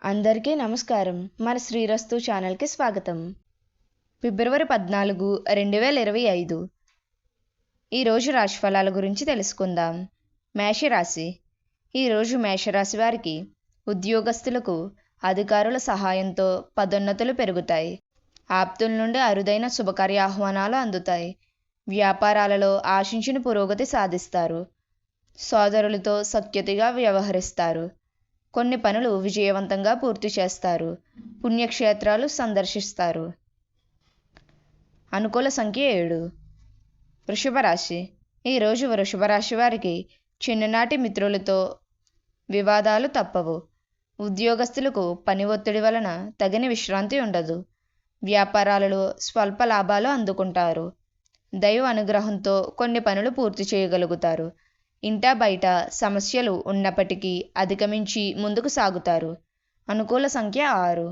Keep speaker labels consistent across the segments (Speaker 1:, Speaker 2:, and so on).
Speaker 1: అందరికీ నమస్కారం. మన శ్రీరస్తు ఛానల్కి స్వాగతం. ఫిబ్రవరి 14, 2025 ఈరోజు రాశిఫలాల గురించి తెలుసుకుందాం. మేషరాశి. ఈరోజు మేషరాశి వారికి ఉద్యోగస్తులకు అధికారుల సహాయంతో పదోన్నతులు పెరుగుతాయి. ఆప్తుల నుండి అరుదైన శుభకార్య ఆహ్వానాలు అందుతాయి. వ్యాపారాలలో ఆశించిన పురోగతి సాధిస్తారు. సోదరులతో సఖ్యతగా వ్యవహరిస్తారు. కొన్ని పనులు విజయవంతంగా పూర్తి చేస్తారు. పుణ్యక్షేత్రాలు సందర్శిస్తారు. అనుకూల సంఖ్య 7. వృషభ రాశి. ఈరోజు వృషభ రాశి వారికి చిన్ననాటి మిత్రులతో వివాదాలు తప్పవు. ఉద్యోగస్తులకు పని ఒత్తిడి వలన తగిన విశ్రాంతి ఉండదు. వ్యాపారాలలో స్వల్ప లాభాలు అందుకుంటారు. దైవ అనుగ్రహంతో కొన్ని పనులు పూర్తి చేయగలుగుతారు. ఇంటా బయట సమస్యలు ఉన్నప్పటికీ అధిగమించి ముందుకు సాగుతారు. అనుకూల సంఖ్య 6.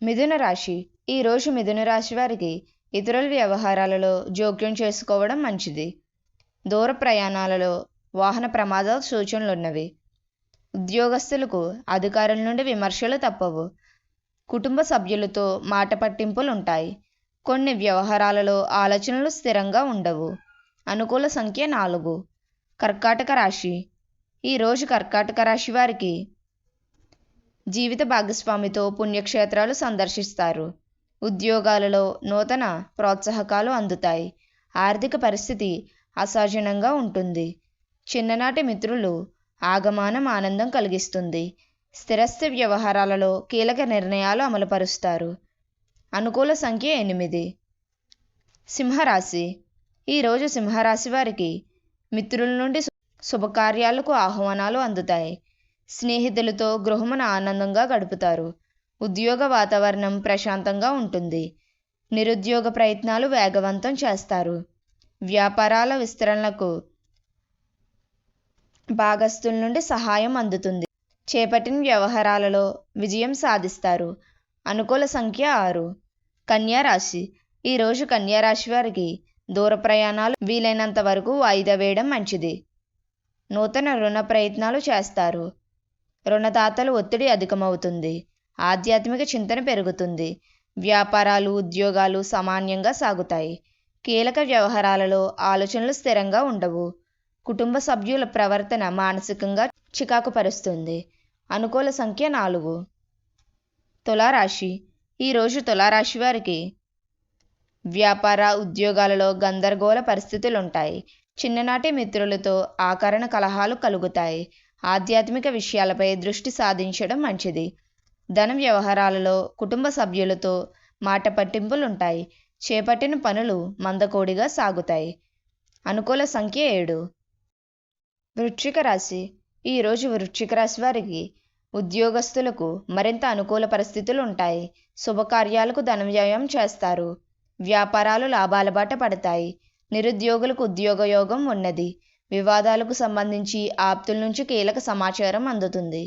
Speaker 1: మిథున రాశి. ఈరోజు మిథున రాశి వారికి ఇతరుల వ్యవహారాలలో జోక్యం చేసుకోవడం మంచిది. దూర ప్రయాణాలలో వాహన ప్రమాదాల సూచనలున్నవి. ఉద్యోగస్తులకు అధికారుల నుండి విమర్శలు తప్పవు. కుటుంబ సభ్యులతో మాట పట్టింపులుంటాయి. కొన్ని వ్యవహారాలలో ఆలోచనలు స్థిరంగా ఉండవు. అనుకూల సంఖ్య 4. కర్కాటక రాశి. ఈరోజు కర్కాటక రాశి వారికి జీవిత భాగస్వామితో పుణ్యక్షేత్రాలు సందర్శిస్తారు. ఉద్యోగాలలో నూతన ప్రోత్సాహకాలు అందుతాయి. ఆర్థిక పరిస్థితి అసహజనంగా ఉంటుంది. చిన్ననాటి మిత్రులు ఆగమనం ఆనందం కలిగిస్తుంది. స్థిరస్థ వ్యవహారాలలో కీలక నిర్ణయాలు అమలుపరుస్తారు. అనుకూల సంఖ్య 8. సింహరాశి. ఈరోజు సింహరాశి వారికి మిత్రుల నుండి శుభకార్యాలకు ఆహ్వానాలు అందుతాయి. స్నేహితులతో గృహమున ఆనందంగా గడుపుతారు. ఉద్యోగ వాతావరణం ప్రశాంతంగా ఉంటుంది. నిరుద్యోగ ప్రయత్నాలు వేగవంతం చేస్తారు. వ్యాపారాల విస్తరణలకు భాగస్తుల నుండి సహాయం అందుతుంది. చేపట్టిన వ్యవహారాలలో విజయం సాధిస్తారు. అనుకూల సంఖ్య 6. కన్యా రాశి. ఈరోజు కన్యా రాశి వారికి దూర ప్రయాణాలు వీలైనంత వరకు వాయిదా వేయడం మంచిది. నూతన రుణ ప్రయత్నాలు చేస్తారు. రుణదాతల ఒత్తిడి అధికమవుతుంది. ఆధ్యాత్మిక చింతన పెరుగుతుంది. వ్యాపారాలు ఉద్యోగాలు సామాన్యంగా సాగుతాయి. కీలక వ్యవహారాలలో ఆలోచనలు స్థిరంగా ఉండవు. కుటుంబ సభ్యుల ప్రవర్తన మానసికంగా చికాకుపరుస్తుంది. అనుకూల సంఖ్య 4. తులారాశి. ఈరోజు తులారాశి వారికి వ్యాపార ఉద్యోగాలలో గందరగోళ పరిస్థితులుంటాయి. చిన్ననాటి మిత్రులతో ఆకారణ కలహాలు కలుగుతాయి. ఆధ్యాత్మిక విషయాలపై దృష్టి సాధించడం మంచిది. ధన వ్యవహారాలలో కుటుంబ సభ్యులతో మాట పట్టింపులుంటాయి. చేపట్టిన పనులు మందకోడిగా సాగుతాయి. అనుకూల సంఖ్య 7. వృశ్చిక రాశి. ఈరోజు వృశ్చిక రాశి వారికి ఉద్యోగస్తులకు మరింత అనుకూల పరిస్థితులు ఉంటాయి. శుభకార్యాలకు ధన వ్యయం చేస్తారు. వ్యాపారాలు లాభాల బాట పడతాయి. నిరుద్యోగులకు ఉద్యోగ యోగం ఉన్నది. వివాదాలకు సంబంధించి ఆప్తుల నుంచి కీలక సమాచారం అందుతుంది.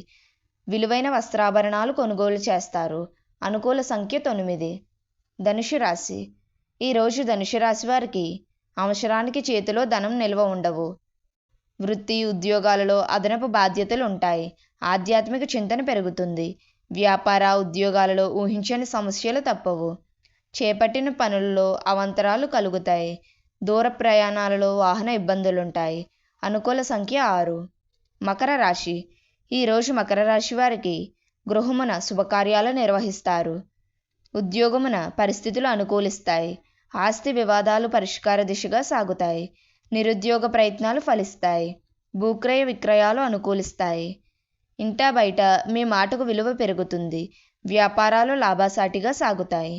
Speaker 1: విలువైన వస్త్రాభరణాలు కొనుగోలు చేస్తారు. అనుకూల సంఖ్య 9. ధనుసు రాశి. ఈరోజు ధనుసు రాశి వారికి అవసరానికి చేతిలో ధనం నిల్వ ఉండవు. వృత్తి ఉద్యోగాలలో అదనపు బాధ్యతలు ఉంటాయి. ఆధ్యాత్మిక చింతన పెరుగుతుంది. వ్యాపార ఉద్యోగాలలో ఊహించని సమస్యలు తప్పవు. చేపట్టిన పనుల్లో అవాంతరాలు కలుగుతాయి. దూర ప్రయాణాలలో వాహన ఇబ్బందులుంటాయి. అనుకూల సంఖ్య 6. మకర రాశి. ఈరోజు మకర రాశి వారికి గృహమున శుభకార్యాలు నిర్వహిస్తారు. ఉద్యోగమున పరిస్థితులు అనుకూలిస్తాయి. ఆస్తి వివాదాలు పరిష్కార దిశగా సాగుతాయి. నిరుద్యోగ ప్రయత్నాలు ఫలిస్తాయి. భూక్రయ విక్రయాలు అనుకూలిస్తాయి. ఇంటా బయట మీ మాటకు విలువ పెరుగుతుంది. వ్యాపారాలు లాభసాటిగా సాగుతాయి.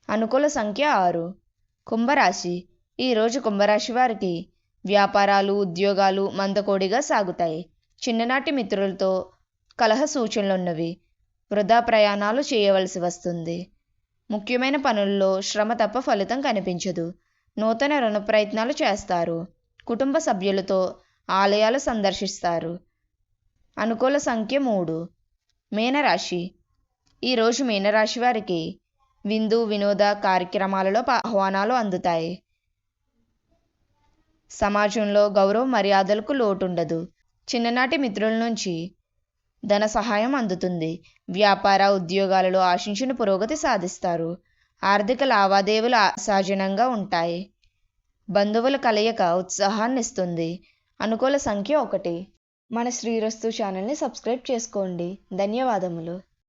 Speaker 1: అనుకూల సంఖ్య 6. కుంభరాశి. ఈరోజు కుంభరాశి వారికి వ్యాపారాలు ఉద్యోగాలు మందకోడిగా సాగుతాయి. చిన్ననాటి మిత్రులతో కలహ సూచనలున్నవి. వృధా ప్రయాణాలు చేయవలసి వస్తుంది. ముఖ్యమైన పనుల్లో శ్రమ తప్ప ఫలితం కనిపించదు. నూతన రుణ ప్రయత్నాలు చేస్తారు. కుటుంబ సభ్యులతో ఆలయాలు సందర్శిస్తారు. అనుకూల సంఖ్య 3. మీనరాశి. ఈరోజు మీనరాశి వారికి విందు వినోద కార్యక్రమాలలో ఆహ్వానాలు అందుతాయి. సమాజంలో గౌరవ మర్యాదలకు లోటుండదు. చిన్ననాటి మిత్రుల నుంచి ధన సహాయం అందుతుంది. వ్యాపార ఉద్యోగాలలో ఆశించిన పురోగతి సాధిస్తారు. ఆర్థిక లావాదేవీలు సహజంగా ఉంటాయి. బంధువుల కలయిక ఉత్సాహాన్ని ఇస్తుంది. అనుకూల సంఖ్య 1. మన శ్రీరస్తు ఛానల్ని సబ్స్క్రైబ్ చేసుకోండి. ధన్యవాదములు.